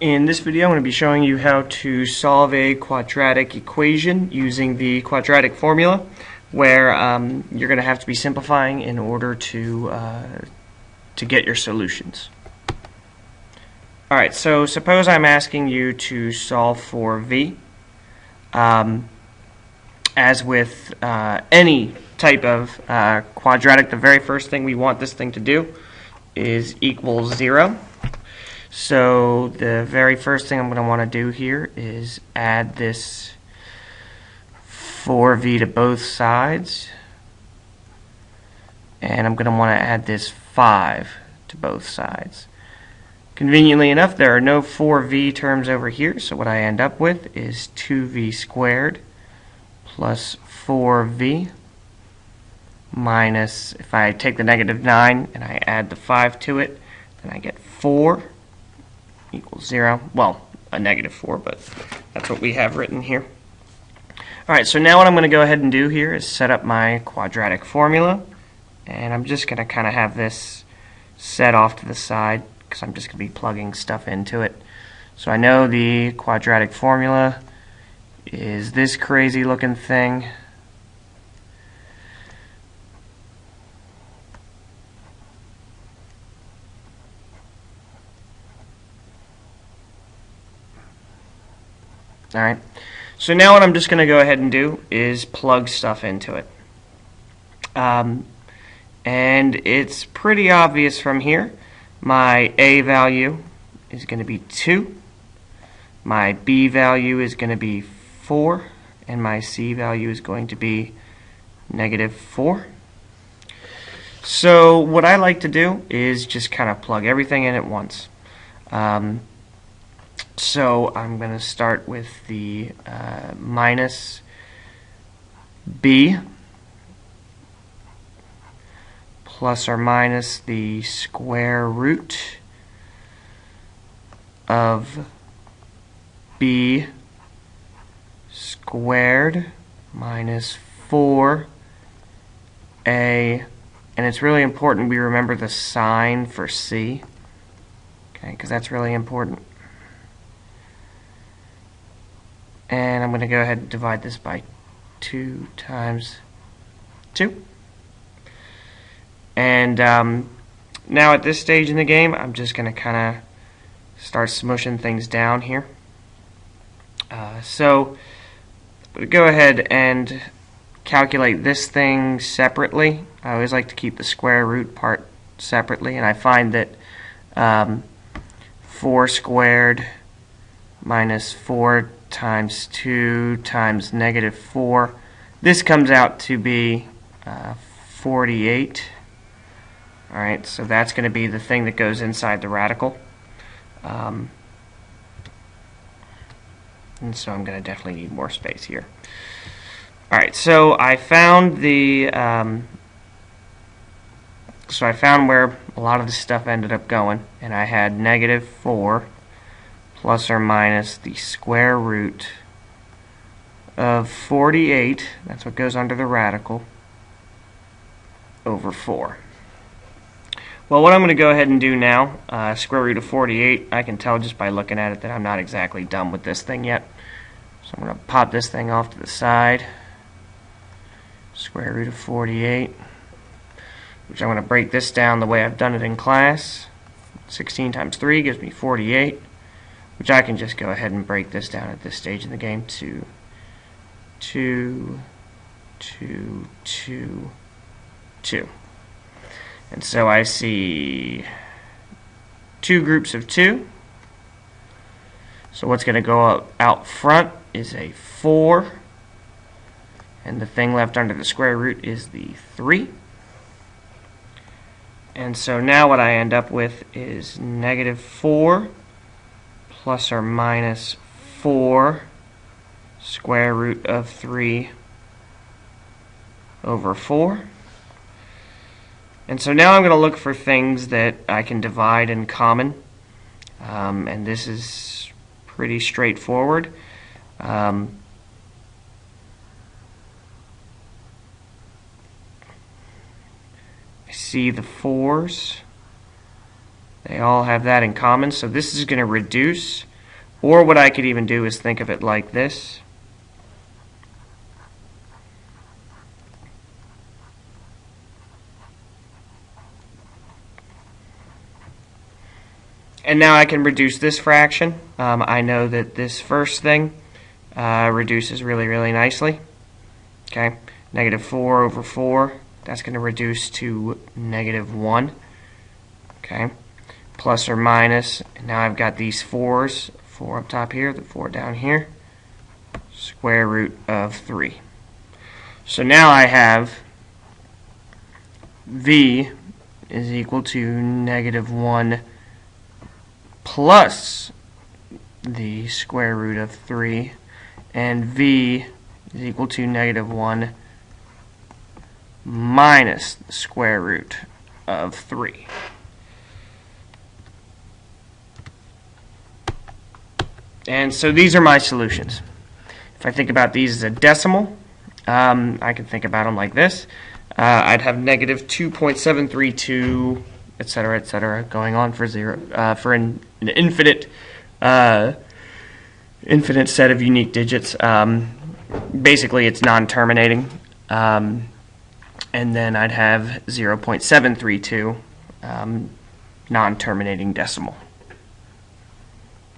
In this video, I'm going to be showing you how to solve a quadratic equation using the quadratic formula, where you're going to have to be simplifying in order to get your solutions. Alright, so suppose I'm asking you to solve for v. As with any type of quadratic, the very first thing we want this thing to do is equal 0. So the very first thing I'm going to want to do here is add this 4v to both sides, and I'm going to want to add this 5 to both sides. Conveniently enough, there are no 4v terms over here, so what I end up with is 2v squared plus 4v minus, if I take the negative 9 and I add the 5 to it, then I get 4 equals 0. Well, a negative 4, but that's what we have written here. Alright, so now what I'm going to go ahead and do here is set up my quadratic formula, and I'm just going to kind of have this set off to the side because I'm just going to be plugging stuff into it. So I know the quadratic formula is this crazy looking thing. Alright, so now what I'm just going to go ahead and do is plug stuff into it. And it's pretty obvious from here. My A value is going to be 2. My B value is going to be 4. And my C value is going to be negative 4. So what I like to do is just kind of plug everything in at once. So I'm going to start with the minus b plus or minus the square root of b squared minus 4a, and it's really important we remember the sign for c, okay, because that's really important. And I'm going to go ahead and divide this by 2 times 2. And now at this stage in the game, I'm just going to kind of start smushing things down here. So go ahead and calculate this thing separately. I always like to keep the square root part separately, and I find that 4 squared minus 4 times 2 times negative 4. This comes out to be 48. Alright, so that's going to be the thing that goes inside the radical. And so I'm going to definitely need more space here. Alright, so I found the where a lot of the stuff ended up going, and I had negative 4 plus or minus the square root of 48, that's what goes under the radical, over 4. Well, what I'm going to go ahead and do now, square root of 48, I can tell just by looking at it that I'm not exactly done with this thing yet. So I'm going to pop this thing off to the side. Square root of 48, which I'm going to break this down the way I've done it in class. 16 times 3 gives me 48. Which I can just go ahead and break this down at this stage in the game to 2, 2, 2, 2. And so I see 2 groups of 2. So what's going to go out front is a 4. And the thing left under the square root is the 3. And so now what I end up with is negative 4 plus or minus 4 square root of 3 over 4. And so now I'm going to look for things that I can divide in common. And this is pretty straightforward. I see the 4s. They all have that in common, so this is going to reduce Or what I could even do is think of it like this. And now I can reduce this fraction. I know that this first thing reduces really, really nicely. Okay, negative 4 over 4, that's going to reduce to negative 1. Okay, plus or minus, and now I've got these 4's, 4 up top here, the 4 down here, square root of 3. So now I have v is equal to negative 1 plus the square root of 3, and v is equal to negative 1 minus the square root of 3. And so these are my solutions. If I think about these as a decimal, I can think about them like this. I'd have negative 2.732, etc., going on for for an infinite infinite set of unique digits. Basically, it's non-terminating. And then I'd have 0.732 non-terminating decimal.